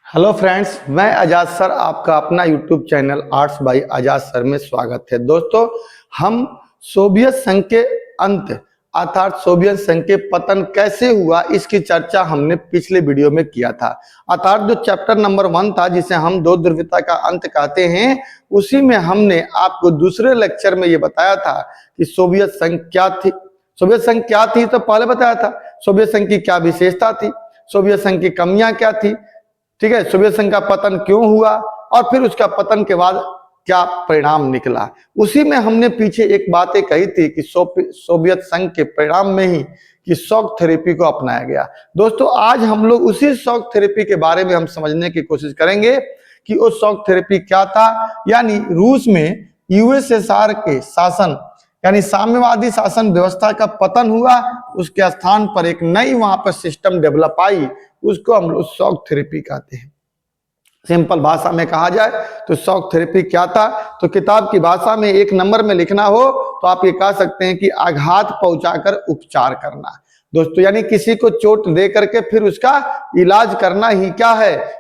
Hello friends, मैं आजाद sir आपका अपना यूट्यूब चैनल आर्ट्स बाय आजाद सर में स्वागत है। दोस्तों, हम सोवियत संघ के अंत अर्थात सोवियत संघ के पतन कैसे हुआ इसकी चर्चा हमने पिछले वीडियो में किया था। अर्थात जो चैप्टर नंबर 1 था जिसे हम दो ध्रुवीयता का अंत कहते हैं, उसी में हमने आपको दूसरे लेक्चर में ये बताया था कि सोवियत संघ क्या थी। सोवियत संघ क्या थी तो पहले बताया था सोवियत संघ की क्या विशेषता थी, सोवियत संघ की कमियां क्या थी, ठीक है, सोवियत संघ का पतन क्यों हुआ और फिर उसका पतन के बाद क्या परिणाम निकला। उसी में हमने पीछे एक बातें कही थी कि सोवियत संघ के परिणाम में ही कि शॉक थेरेपी को अपनाया गया। दोस्तों, आज हम लोग उसी शॉक थेरेपी के बारे में हम समझने की कोशिश करेंगे कि वो शॉक थेरेपी क्या था। यानी रूस में यूएसएसआर के शासन यानी साम्यवादी शासन व्यवस्था का पतन हुआ, उसके स्थान पर एक नई वहां पर सिस्टम डेवलप आई, उसको हम लोग शॉक थेरेपी कहते हैं। सिंपल भाषा में कहा जाए तो शॉक थेरेपी क्या था, तो किताब की भाषा में 1 नंबर में लिखना हो तो आप ये कह सकते हैं कि आघात पहुंचाकर उपचार करना। दोस्तों, यानी किसी को चोट दे करके फिर उसका इलाज करना ही क्या है,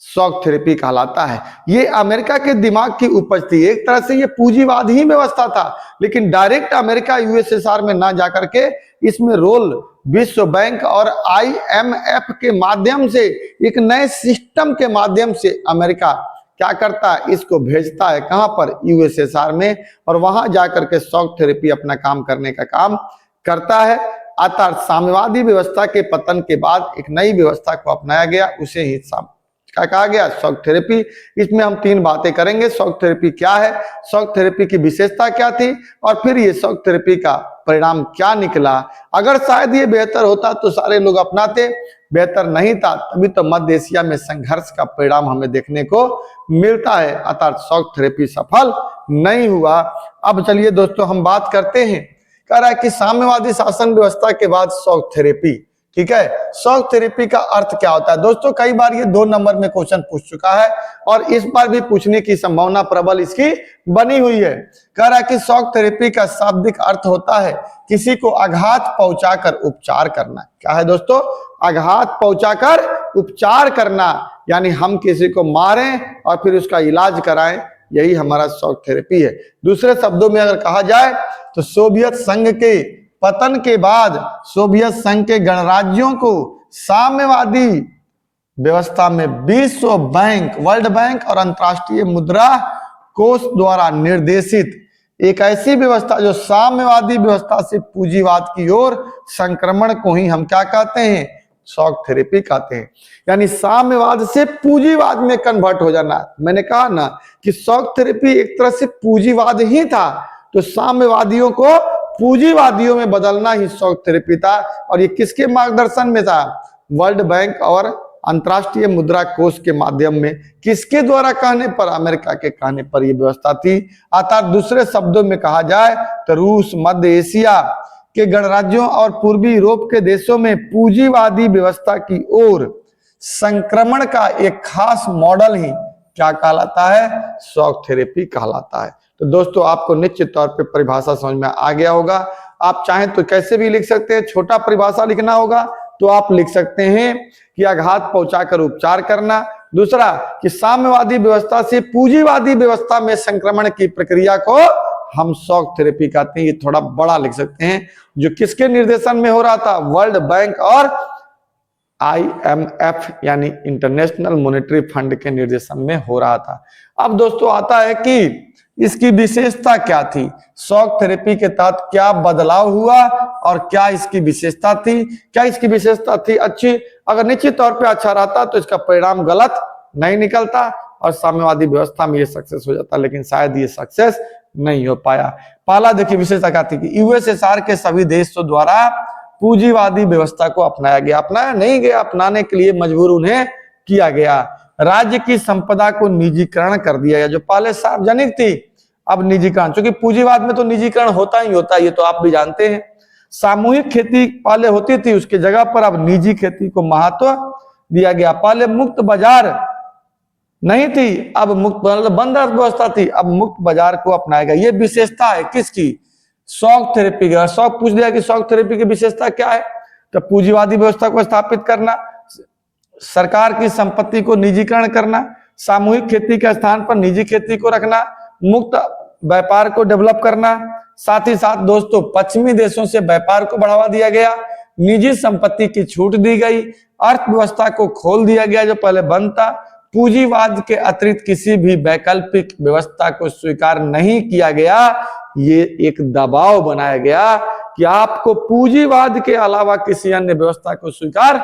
शॉक थेरेपी कहलाता है। ये अमेरिका के दिमाग की उपज थी। एक तरह से ये पूंजीवाद ही व्यवस्था था, लेकिन डायरेक्ट अमेरिका यूएसएसआर में ना जाकर के इसमें रोल विश्व बैंक और आईएमएफ के माध्यम से, एक नए सिस्टम के माध्यम से अमेरिका क्या करता है, इसको भेजता है कहां पर, यूएसएसआर में, और वहां जाकर के शॉक थेरेपी अपना काम करने का काम करता है। अर्थात साम्यवादी व्यवस्था के पतन के बाद एक नई व्यवस्था को अपनाया गया, उसे ही क्या कहा गया, शॉक थेरेपी। इसमें हम 3 बातें करेंगे। शॉक थेरेपी क्या है, शॉक थेरेपी की विशेषता क्या थी, और फिर ये शॉक थेरेपी का परिणाम क्या निकला। अगर शायद ये बेहतर होता तो सारे लोग अपनाते, बेहतर नहीं था तभी तो मध्य एशिया में संघर्ष का परिणाम हमें देखने को मिलता है। अर्थात शॉक थेरेपी सफल नहीं हुआ। अब चलिए दोस्तों, हम बात करते हैं, कह रहा है कि साम्यवादी शासन व्यवस्था के बाद शॉक थेरेपी, ठीक है। शॉक थेरेपी का अर्थ क्या होता है दोस्तों, कई बार ये 2 नंबर में क्वेश्चन पूछ चुका है और इस बार भी पूछने की संभावना प्रबल इसकी बनी हुई है। कह रहा है कि शॉक थेरेपी का शाब्दिक अर्थ होता है किसी को आघात पहुंचाकर उपचार करना। क्या है दोस्तों, आघात पहुंचाकर उपचार करना, यानी हम किसी को मारें और फिर उसका इलाज कराएं, यही हमारा शॉक थेरेपी है। दूसरे शब्दों में अगर कहा जाए तो सोवियत संघ के पतन के बाद सोवियत संघ के गणराज्यों को साम्यवादी व्यवस्था में विश्व बैंक, वर्ल्ड बैंक और अंतर्राष्ट्रीय मुद्रा कोष द्वारा निर्देशित एक ऐसी व्यवस्था जो साम्यवादी व्यवस्था से पूंजीवाद की ओर संक्रमण को ही हम क्या कहते हैं, शॉक थेरेपी कहते हैं। यानी साम्यवाद से पूंजीवाद में कन्वर्ट हो जाना। मैंने कहा ना कि शॉक थेरेपी एक तरह से पूंजीवाद ही था, तो साम्यवादियों को पूंजीवादियों में बदलना ही शॉक थेरेपी था। और ये किसके मार्गदर्शन में था, वर्ल्ड बैंक और अंतर्राष्ट्रीय मुद्रा कोष के माध्यम में। किसके द्वारा कहने पर, अमेरिका के कहने पर यह व्यवस्था थी। अर्थात दूसरे शब्दों में कहा जाए तो रूस, मध्य एशिया के गणराज्यों और पूर्वी यूरोप के देशों में पूंजीवादी व्यवस्था की ओर संक्रमण का एक खास मॉडल ही क्या कहलाता है, शॉक थेरेपी कहलाता है। तो दोस्तों, आपको निश्चित तौर पे परिभाषा समझ में आ गया होगा। आप चाहें तो कैसे भी लिख सकते हैं, छोटा परिभाषा लिखना होगा तो आप लिख सकते हैं कि आघात पहुंचाकर उपचार करना। दूसरा कि साम्यवादी व्यवस्था से पूंजीवादी व्यवस्था में संक्रमण की प्रक्रिया को हम शॉक थेरेपी कहते हैं। ये थोड़ा बड़ा लिख सकते हैं, जो किसके निर्देशन में हो रहा था, वर्ल्ड बैंक और आईएमएफ यानी इंटरनेशनल मॉनेटरी फंड के निर्देशन में हो रहा था। अब दोस्तों आता है कि इसकी विशेषता क्या थी, शॉक थेरेपी के तहत क्या बदलाव हुआ और क्या इसकी विशेषता थी। क्या इसकी विशेषता थी अच्छी, अगर निश्चित तौर पे अच्छा रहता तो इसका परिणाम गलत नहीं निकलता और साम्यवादी व्यवस्था में ये सक्सेस हो जाता, लेकिन शायद ये सक्सेस नहीं हो पाया। पहला देखिए विशेषता क्या थी कि यूएसएसआर के सभी देशों द्वारा पूंजीवादी व्यवस्था को अपनाया गया। अपनाया नहीं गया, अपनाने के लिए मजबूर उन्हें किया गया। राज्य की संपदा को निजीकरण कर दिया गया, जो पहले सार्वजनिक थी अब निजीकरण, क्योंकि पूंजीवाद में तो निजीकरण होता ही होता है, ये तो आप भी जानते हैं। सामूहिक खेती पहले होती थी, उसके जगह पर अब निजी खेती को महत्व दिया गया। पहले मुक्त बाजार नहीं थी, अब मुक्त बंद अर्थव्यवस्था थी, अब मुक्त बाजार को अपनाया गया। ये विशेषता है किसकी, शॉक थेरेपी का। शॉक पूछ दिया कि शॉक थेरेपी की विशेषता क्या है, तो पूंजीवादी व्यवस्था को स्थापित करना, सरकार की संपत्ति को निजीकरण करना, सामूहिक खेती के स्थान पर निजी खेती को रखना, मुक्त व्यापार को डेवलप करना। साथ ही साथ दोस्तों पश्चिमी देशों से व्यापार को बढ़ावा दिया गया, निजी संपत्ति की छूट दी गई, अर्थव्यवस्था को खोल दिया गया जो पहले बंद था, पूंजीवाद के अतिरिक्त किसी भी वैकल्पिक व्यवस्था को स्वीकार नहीं किया गया। ये एक दबाव बनाया गया कि आपको पूंजीवाद के अलावा किसी अन्य व्यवस्था को स्वीकार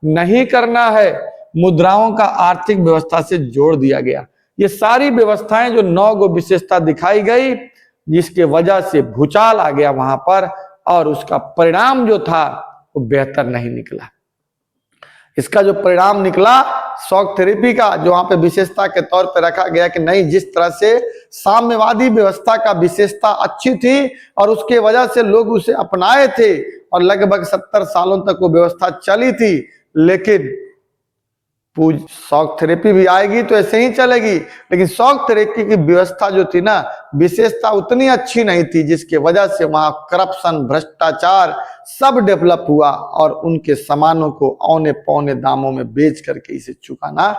नहीं करना है। मुद्राओं का आर्थिक व्यवस्था से जोड़ दिया गया। ये सारी व्यवस्थाएं जो 9 गो विशेषता दिखाई गई, जिसके वजह से भूचाल आ गया वहां पर, और उसका परिणाम जो था वो बेहतर नहीं निकला। इसका जो परिणाम निकला शॉक थेरेपी का, जो वहां पे विशेषता के तौर पे रखा गया कि नहीं, जिस तरह से साम्यवादी व्यवस्था का विशेषता अच्छी थी और उसके वजह से लोग उसे अपनाए थे और लगभग 70 सालों तक वो व्यवस्था चली थी, लेकिन शॉक थेरेपी भी आएगी तो ऐसे ही चलेगी, लेकिन शॉक थेरेपी की व्यवस्था जो थी ना, विशेषता उतनी अच्छी नहीं थी, जिसके वजह से वहां करप्शन, भ्रष्टाचार सब डेवलप हुआ और उनके सामानों को औने पौने दामों में बेच करके इसे चुकाना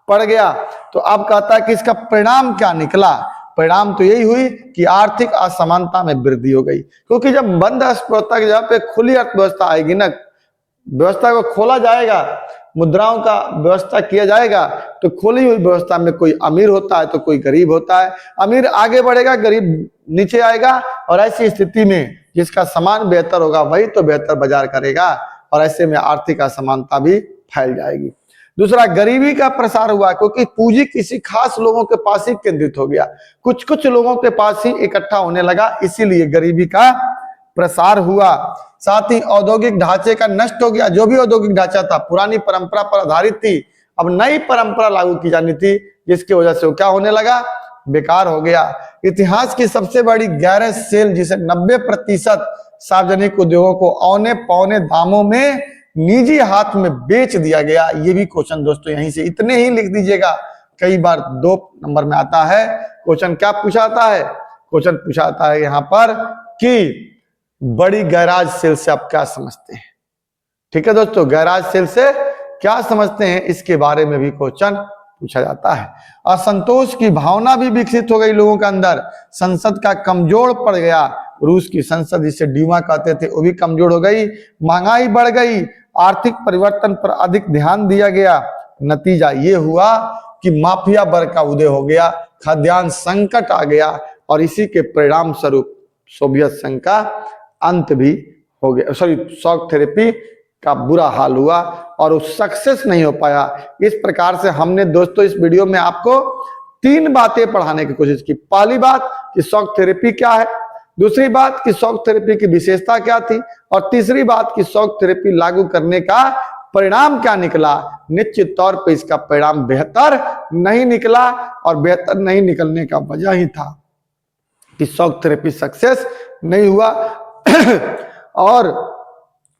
पड़ गया। तो अब कहता है कि इसका परिणाम क्या निकला। परिणाम तो यही हुई कि आर्थिक असमानता में वृद्धि हो गई, क्योंकि जब बंद अर्थव्यवस्था की जगह पे खुली अर्थव्यवस्था आएगी ना, व्यवस्था को खोला जाएगा, मुद्राओं का व्यवस्था किया जाएगा, तो खोली हुई व्यवस्था में कोई अमीर होता है तो कोई गरीब होता है, अमीर आगे बढ़ेगा, गरीब नीचे आएगा, और ऐसी स्थिति में जिसका सामान बेहतर होगा वही तो बेहतर बाजार करेगा, और ऐसे में आर्थिक असमानता भी फैल जाएगी। दूसरा, गरीबी का प्रसार हुआ, क्योंकि पूंजी किसी खास लोगों के पास ही केंद्रित हो गया, कुछ कुछ लोगों के पास ही इकट्ठा होने लगा, इसीलिए गरीबी का प्रसार हुआ। साथ ही औद्योगिक ढांचे का नष्ट हो गया। जो भी औद्योगिक ढांचा था पुरानी परंपरा पर आधारित थी, अब नई परंपरा लागू की जानी थी, जिसकी वजह से वो क्या होने लगा, बेकार हो गया। इतिहास की सबसे बड़ी गैरेज सेल, जिसे 90% सार्वजनिक उद्योगों को औने पौने दामों में निजी हाथ में बेच दिया गया। ये भी क्वेश्चन दोस्तों यहीं से इतने ही लिख दीजिएगा, कई बार 2 नंबर में आता है क्वेश्चन। क्या पूछा आता है क्वेश्चन? पूछा आता है यहाँ पर कि बड़ी गैराज सेल से आप क्या समझते हैं। ठीक है दोस्तों, गैराज सेल से क्या समझते हैं, इसके बारे में भी क्वेश्चन पूछा जाता है। असंतोष की भावना भी विकसित हो गई लोगों के अंदर, संसद का कमजोर पड़ गया, रूस की संसद जिसे ड्यूमा कहते थे वो भी कमजोर हो गई, महंगाई बढ़ गई, आर्थिक परिवर्तन पर अधिक ध्यान दिया गया। नतीजा ये हुआ कि माफिया वर्ग का उदय हो गया, खाद्यान्न संकट आ गया, और इसी के परिणाम स्वरूप सोवियत संघ का अंत भी हो गया। शॉक थेरेपी का बुरा हाल हुआ और वो सक्सेस नहीं हो पाया। इस प्रकार से हमने दोस्तों इस वीडियो में आपको 3 बातें पढ़ाने की कोशिश की। पहली बात कि शॉक थेरेपी क्या है, दूसरी बात कि शॉक थेरेपी की विशेषता क्या थी, और तीसरी बात कि शॉक थेरेपी लागू करने का परिणाम क्या निकला। निश्चित तौर पर इसका परिणाम बेहतर नहीं निकला, और बेहतर नहीं निकलने का वजह ही था कि शॉक थेरेपी सक्सेस नहीं हुआ और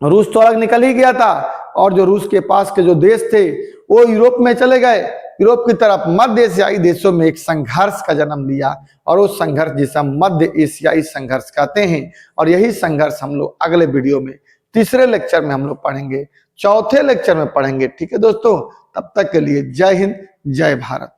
रूस तो अलग निकल ही गया था, और जो रूस के पास के जो देश थे वो यूरोप में चले गए। यूरोप की तरफ मध्य एशियाई देशों में एक संघर्ष का जन्म लिया, और वो संघर्ष जिसे हम मध्य एशियाई संघर्ष कहते हैं। और यही संघर्ष हम लोग अगले वीडियो में, तीसरे लेक्चर में हम लोग पढ़ेंगे, चौथे लेक्चर में पढ़ेंगे। ठीक है दोस्तों, तब तक के लिए जय हिंद, जय भारत।